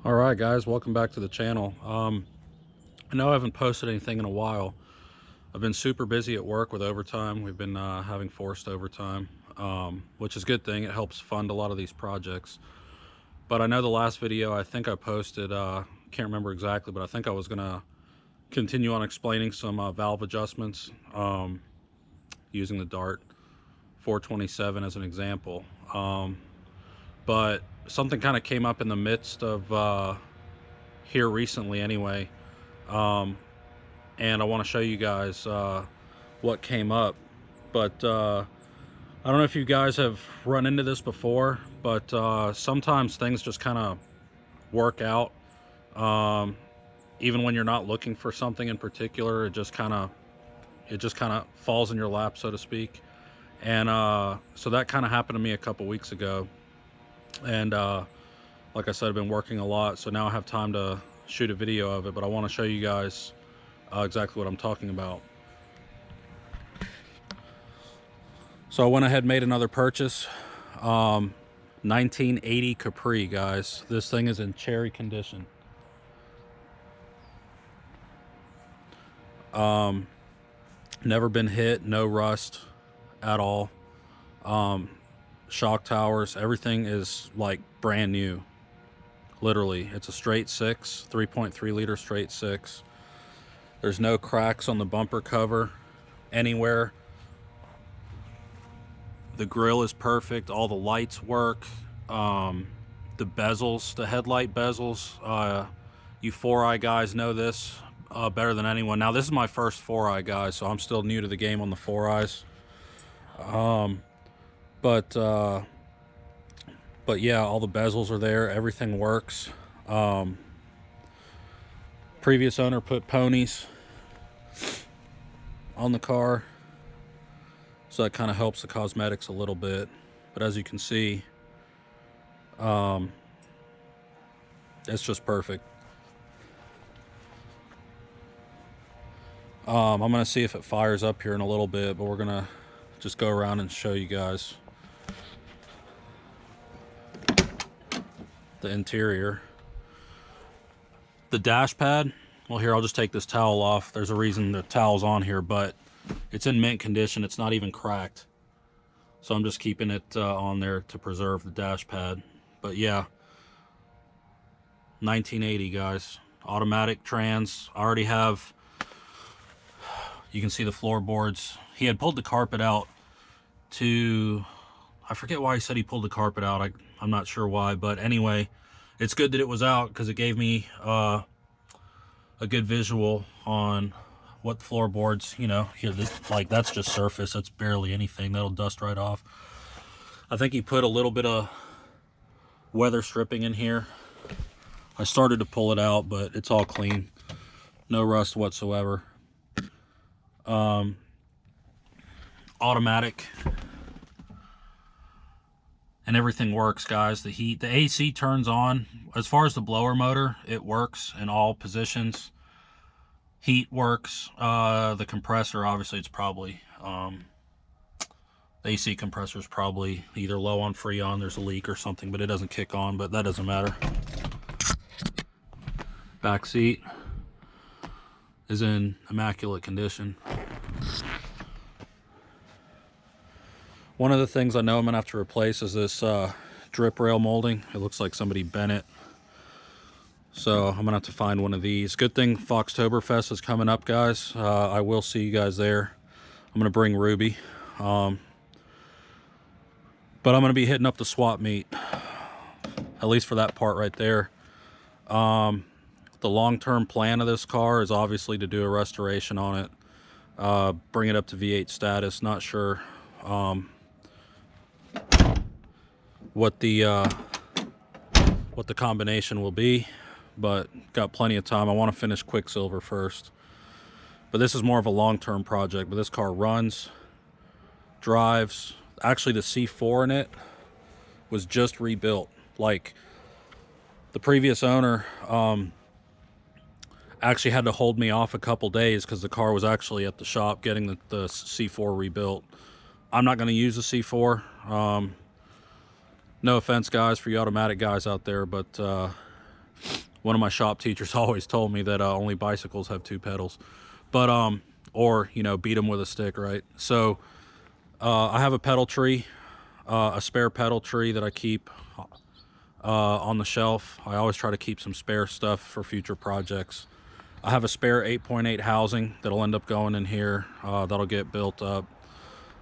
All right, guys, welcome back to the channel. I know I haven't posted anything in a while. I've been super busy at work with overtime. We've been having forced overtime, which is a good thing. It helps fund a lot of these projects. But I know the last video I think I posted, can't remember exactly, but I think I was going to continue on explaining some valve adjustments using the Dart 427 as an example. But something kind of came up in the midst of here recently anyway, and I want to show you guys what came up. But I don't know if you guys have run into this before, but sometimes things just kind of work out, even when you're not looking for something in particular. It just kind of falls in your lap, so to speak. And so that kind of happened to me a couple weeks ago, and like I said, I've been working a lot, so now I have time to shoot a video of it, but I want to show you guys exactly what I'm talking about. So I went ahead and made another purchase. 1980 Capri, guys. This thing is in cherry condition. Never been hit, no rust at all. Shock towers, everything is like brand new. Literally, it's a straight 6, 3.3 liter straight 6. There's no cracks on the bumper cover anywhere. The grill is perfect. All the lights work. The bezels, the headlight bezels, you 4-eye guys know this better than anyone. Now, this is my first 4-eye, guys, so I'm still new to the game on the 4-eyes. But yeah, all the bezels are there. Everything works. Previous owner put ponies on the car, so that kind of helps the cosmetics a little bit. But as you can see, it's just perfect. I'm gonna see if it fires up here in a little bit, but we're gonna just go around and show you guys the interior. The dash pad, well, here, I'll just take this towel off. There's a reason the towel's on here, but it's in mint condition. It's not even cracked, so I'm just keeping it on there to preserve the dash pad. But yeah, 1980, guys. Automatic trans. I already have, you can see the floorboards. He had pulled the carpet out to, I forget why he said he pulled the carpet out. I'm not sure why, but anyway, it's good that it was out because it gave me a good visual on what the floorboards, you know, here, like, that's just surface. That's barely anything. That'll dust right off. I think he put a little bit of weather stripping in here. I started to pull it out, but it's all clean. No rust whatsoever. Automatic. And everything works, guys. The heat, the AC turns on. As far as the blower motor, it works in all positions. Heat works. The compressor, obviously, it's probably, the AC compressor is probably either low on Freon, there's a leak or something, but it doesn't kick on, but that doesn't matter. Back seat is in immaculate condition. One of the things I know I'm gonna have to replace is this drip rail molding. It looks like somebody bent it, so I'm gonna have to find one of these. Good thing Foxtoberfest is coming up, guys. I will see you guys there. I'm gonna bring Ruby, but I'm gonna be hitting up the swap meet, at least for that part right there. The long-term plan of this car is obviously to do a restoration on it, bring it up to V8 status. Not sure what the combination will be, but got plenty of time. I want to finish Quicksilver first, but this is more of a long-term project. But this car runs, drives. Actually, the C4 in it was just rebuilt. Like, the previous owner actually had to hold me off a couple days because the car was actually at the shop getting the C4 rebuilt. I'm not going to use the C4. No offense, guys, for you automatic guys out there, but One of my shop teachers always told me that only bicycles have 2 pedals, but or you know, beat them with a stick, right? So I have a pedal tree, a spare pedal tree that I keep on the shelf. I always try to keep some spare stuff for future projects. I have a spare 8.8 housing that'll end up going in here. That'll get built up.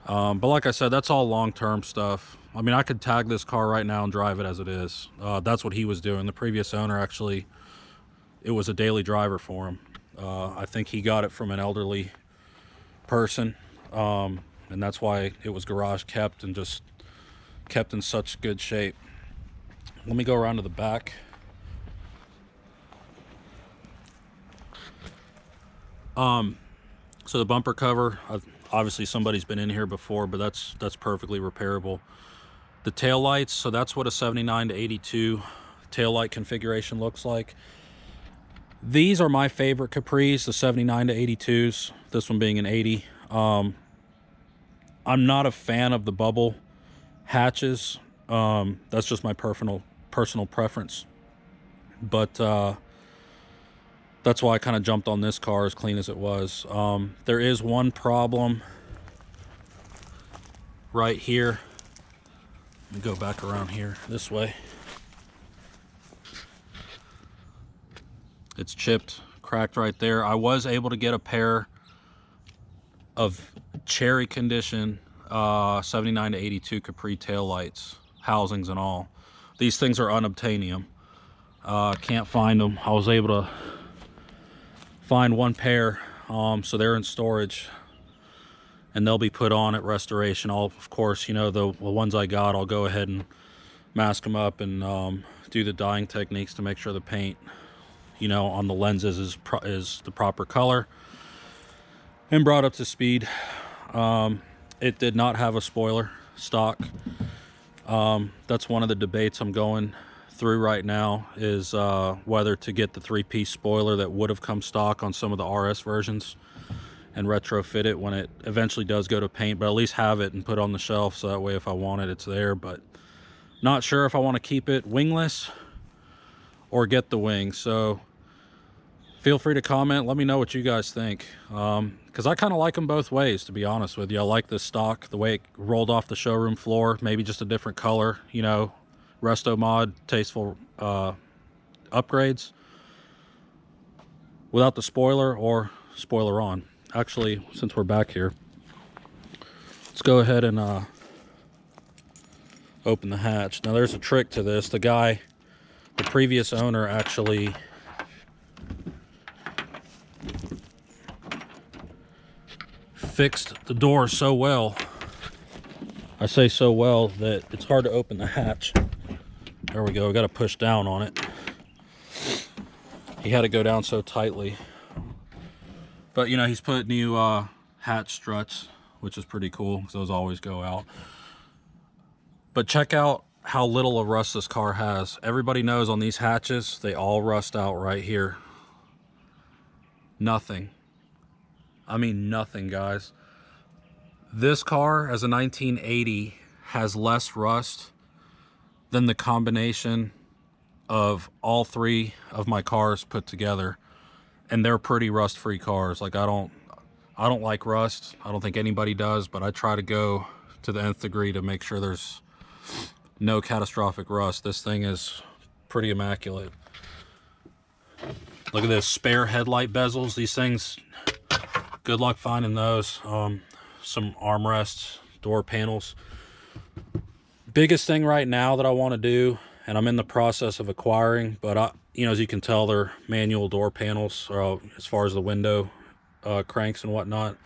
But like I said, that's all long-term stuff. I mean, I could tag this car right now and drive it as it is. That's what he was doing. The previous owner, actually, it was a daily driver for him. I think he got it from an elderly person, and that's why it was garage kept and just kept in such good shape. Let me go around to the back. So the bumper cover, obviously somebody's been in here before, but that's perfectly repairable. The tail lights, so that's what a 79 to 82 tail light configuration looks like. These are my favorite Capris, the 79 to 82s, this one being an 80. I'm not a fan of the bubble hatches. That's just my personal preference. But that's why I kind of jumped on this car, as clean as it was. There is one problem right here. Let me go back around here this way. It's chipped, cracked right there. I was able to get a pair of cherry condition 79 to 82 Capri tail lights, housings and all. These things are unobtainium. Can't find them. I was able to find one pair, so they're in storage and they'll be put on at restoration. Of course, you know, the ones I got, I'll go ahead and mask them up and do the dyeing techniques to make sure the paint, you know, on the lenses is the proper color and brought up to speed. It did not have a spoiler stock. That's one of the debates I'm going through right now, is whether to get the 3-piece spoiler that would have come stock on some of the RS versions and retrofit it when it eventually does go to paint, but at least have it and put it on the shelf so that way if I want it, it's there. But not sure if I want to keep it wingless or get the wings. So feel free to comment, let me know what you guys think, because I kind of like them both ways, to be honest with you. I like this stock, the way it rolled off the showroom floor, maybe just a different color, you know, resto mod, tasteful upgrades without the spoiler or spoiler on. Actually, since we're back here, let's go ahead and open the hatch. Now there's a trick to this. The previous owner actually fixed the door so well, I say so well, that it's hard to open the hatch. There we go, we got to push down on it. He had to go down so tightly. But you know, he's put new hatch struts, which is pretty cool because those always go out. But check out how little of rust this car has. Everybody knows on these hatches, they all rust out right here. Nothing. I mean nothing, guys. This car, as a 1980, has less rust than the combination of all 3 of my cars put together, and they're pretty rust-free cars. Like, I don't like rust. I don't think anybody does, but I try to go to the nth degree to make sure there's no catastrophic rust. This thing is pretty immaculate. Look at this, spare headlight bezels. These things, good luck finding those. Some armrests, door panels. Biggest thing right now that I want to do, and I'm in the process of acquiring, but you know, as you can tell, they're manual door panels, as far as the window cranks and whatnot.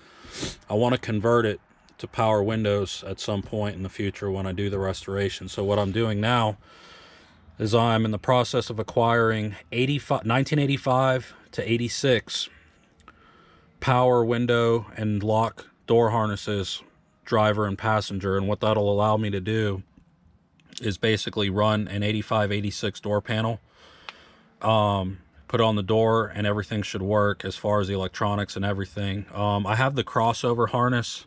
I want to convert it to power windows at some point in the future when I do the restoration. So what I'm doing now is I'm in the process of acquiring 1985 to 86 power window and lock door harnesses, driver and passenger. And what that'll allow me to do is basically run an 85, 86 door panel, put it on the door, and everything should work as far as the electronics and everything. I have the crossover harness.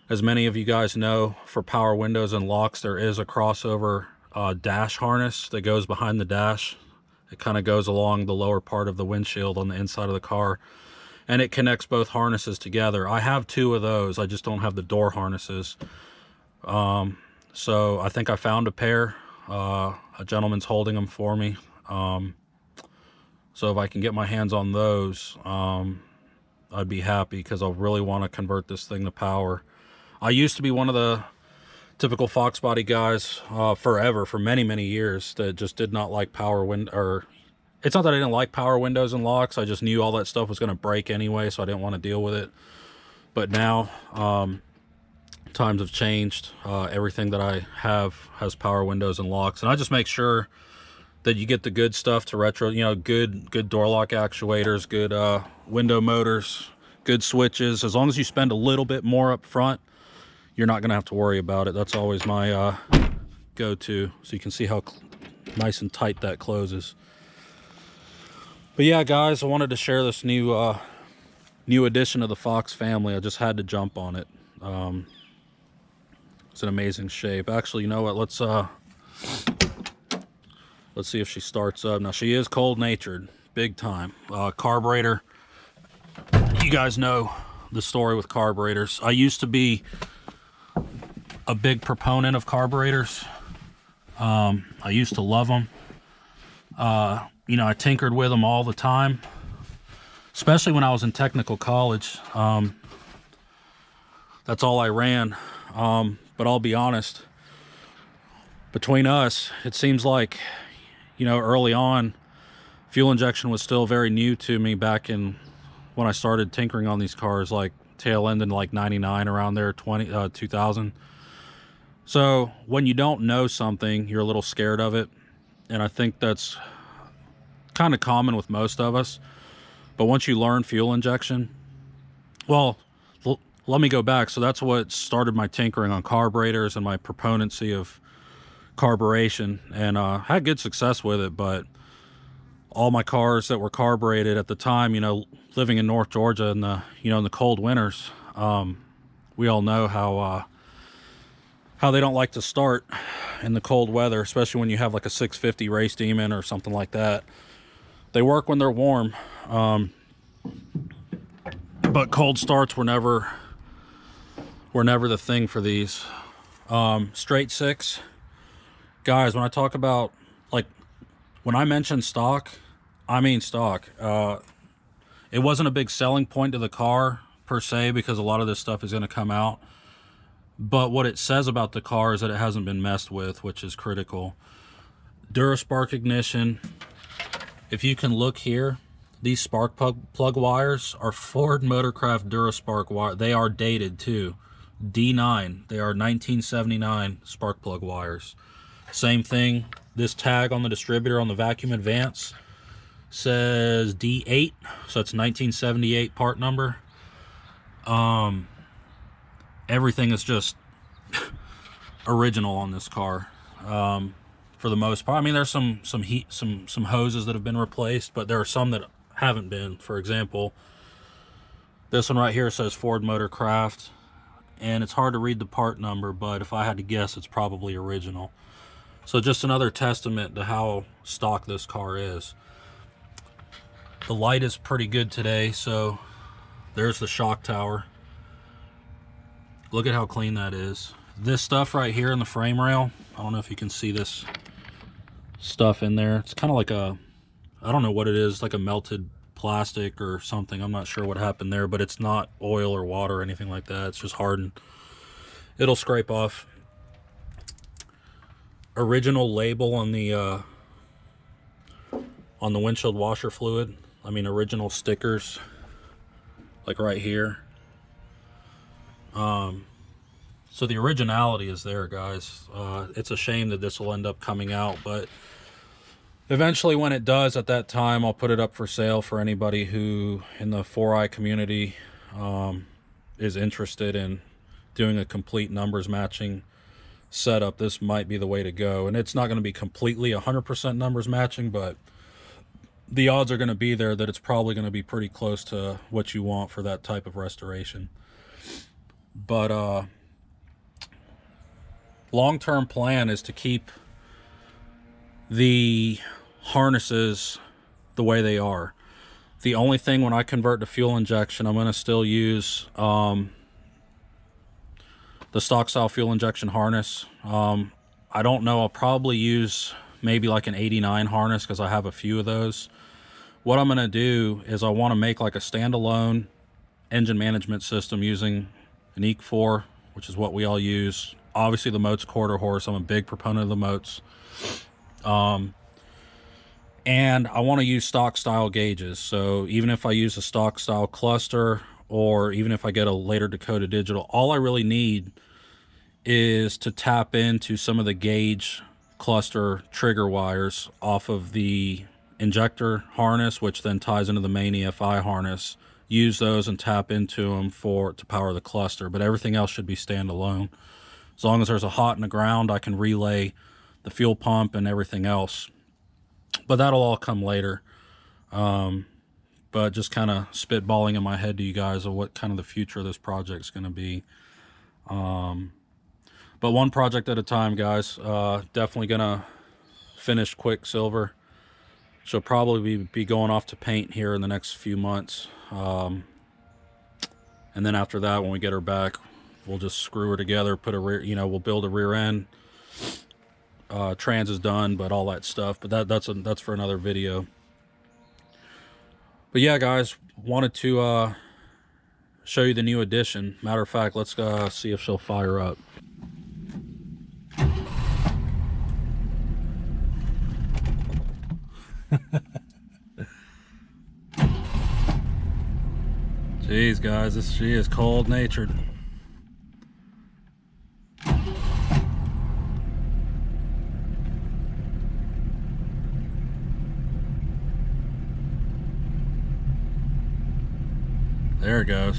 As many of you guys know, for power windows and locks, there is a crossover dash harness that goes behind the dash It kind of goes along the lower part of the windshield on the inside of the car, and it connects both harnesses together. I have 2 of those. I just don't have the door harnesses. So I think I found a pair. A gentleman's holding them for me. So if I can get my hands on those, I'd be happy, because I really want to convert this thing to power. I used to be one of the typical Fox body guys forever, for many years, that just did not like power or it's not that I didn't like power windows and locks. I just knew all that stuff was going to break anyway, so I didn't want to deal with it. But now times have changed. Everything that I have has power windows and locks, and I just make sure that you get the good stuff to retro, you know, good door lock actuators, good window motors, good switches. As long as you spend a little bit more up front, you're not gonna have to worry about it. That's always my go-to. So you can see how nice and tight that closes. But yeah, guys, I wanted to share this new addition of the Fox family. I just had to jump on it. It's an amazing shape. Actually, you know what? Let's see if she starts up. Now, she is cold-natured, big time. Carburetor. You guys know the story with carburetors. I used to be a big proponent of carburetors. I used to love them. You know, I tinkered with them all the time, especially when I was in technical college. That's all I ran. But I'll be honest, between us, it seems like, you know, early on, fuel injection was still very new to me back in when I started tinkering on these cars, like tail end in like 99, around there, 2000. So when you don't know something, you're a little scared of it. And I think that's kind of common with most of us. But once you learn fuel injection, well, let me go back. So that's what started my tinkering on carburetors and my proponency of carburation, and had good success with it. But all my cars that were carbureted at the time, you know, living in North Georgia in the, you know, in the cold winters, we all know how they don't like to start in the cold weather, especially when you have like a 650 race demon or something like that. They work when they're warm, but cold starts were never the thing for these. Straight six. Guys, when I talk about, like, when I mention stock, I mean stock. It wasn't a big selling point to the car, per se, because a lot of this stuff is going to come out. But what it says about the car is that it hasn't been messed with, which is critical. Duraspark ignition. If you can look here, these spark plug wires are Ford Motorcraft Duraspark wire. They are dated, too. D9. They are 1979 spark plug wires. Same thing, this tag on the distributor on the Vacuum Advance says D8, so it's 1978 part number. Everything is just original on this car, for the most part. I mean, there's some hoses that have been replaced, but there are some that haven't been. For example, this one right here says Ford Motorcraft, and it's hard to read the part number, but if I had to guess, it's probably original. So just another testament to how stock this car is. The light is pretty good today, so there's the shock tower. Look at how clean that is. This stuff right here in the frame rail, I don't know if you can see this stuff in there. It's kind of like a, I don't know what it is, like a melted plastic or something. I'm not sure what happened there, but it's not oil or water or anything like that. It's just hardened. It'll scrape off. Original label on the windshield washer fluid. I mean, original stickers, like right here. So the originality is there, guys. It's a shame that this will end up coming out, but eventually when it does, at that time, I'll put it up for sale for anybody who in the 4i community is interested in doing a complete numbers matching setup. This might be the way to go. And it's not going to be completely 100% numbers matching, but the odds are going to be there that it's probably going to be pretty close to what you want for that type of restoration. But long-term plan is to keep the harnesses the way they are. The only thing when I convert to fuel injection, I'm going to still use the stock style fuel injection harness. I don't know, I'll probably use maybe like an 89 harness because I have a few of those. What I'm going to do is I want to make like a standalone engine management system using an EEC4, which is what we all use. Obviously the Mote's quarter horse. I'm a big proponent of the Motes. And I want to use stock style gauges. So even if I use a stock style cluster, or even if I get a later Dakota digital, all I really need is to tap into some of the gauge cluster trigger wires off of the injector harness, which then ties into the main EFI harness. Use those and tap into them to power the cluster, but everything else should be standalone. As long as there's a hot in the ground, I can relay the fuel pump and everything else, but that'll all come later. But just kind of spitballing in my head to you guys of what kind of the future of this project is going to be. But one project at a time, guys. Definitely gonna finish Quicksilver. She'll probably be going off to paint here in the next few months. And then after that, when we get her back, we'll just screw her together, put a rear, we'll build a rear end. Trans is done, but all that stuff. But that's for another video. But yeah, guys, wanted to show you the new addition. Matter of fact, let's see if she'll fire up. Jeez, guys, she is cold-natured. There it goes.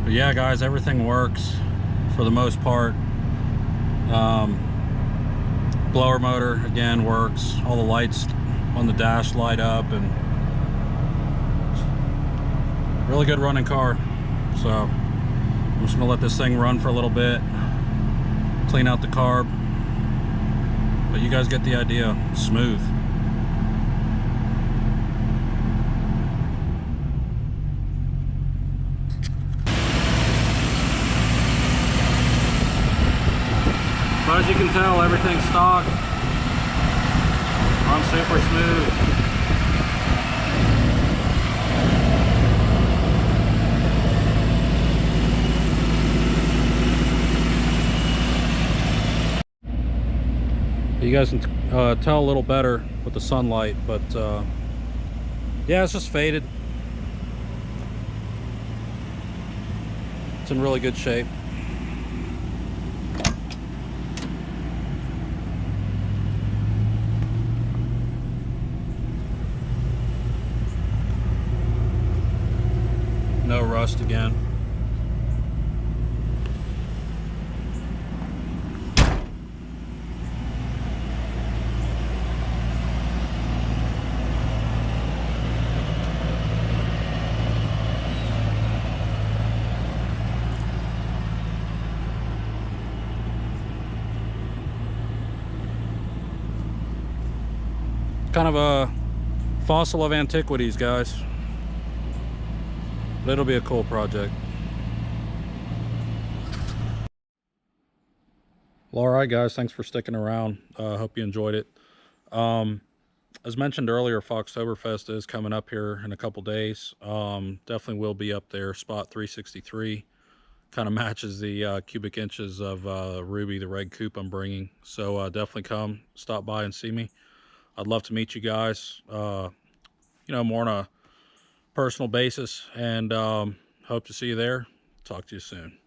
But yeah, guys, everything works for the most part. Blower motor again works. All the lights on the dash light up, and really good running car. So I'm just gonna let this thing run for a little bit, clean out the carb, but you guys get the idea. Smooth. So as you can tell, everything's stock. Runs super smooth. You guys can tell a little better with the sunlight, but yeah, it's just faded. It's in really good shape. No rust again. Kind of a fossil of antiquities, guys. But it'll be a cool project. Well, all right, guys, thanks for sticking around. Hope you enjoyed it. As mentioned earlier, Foxtoberfest is coming up here in a couple days. Definitely will be up there. Spot 363 kind of matches the cubic inches of Ruby, the red coupe I'm bringing. So definitely come, stop by and see me. I'd love to meet you guys, more on a personal basis, and hope to see you there. Talk to you soon.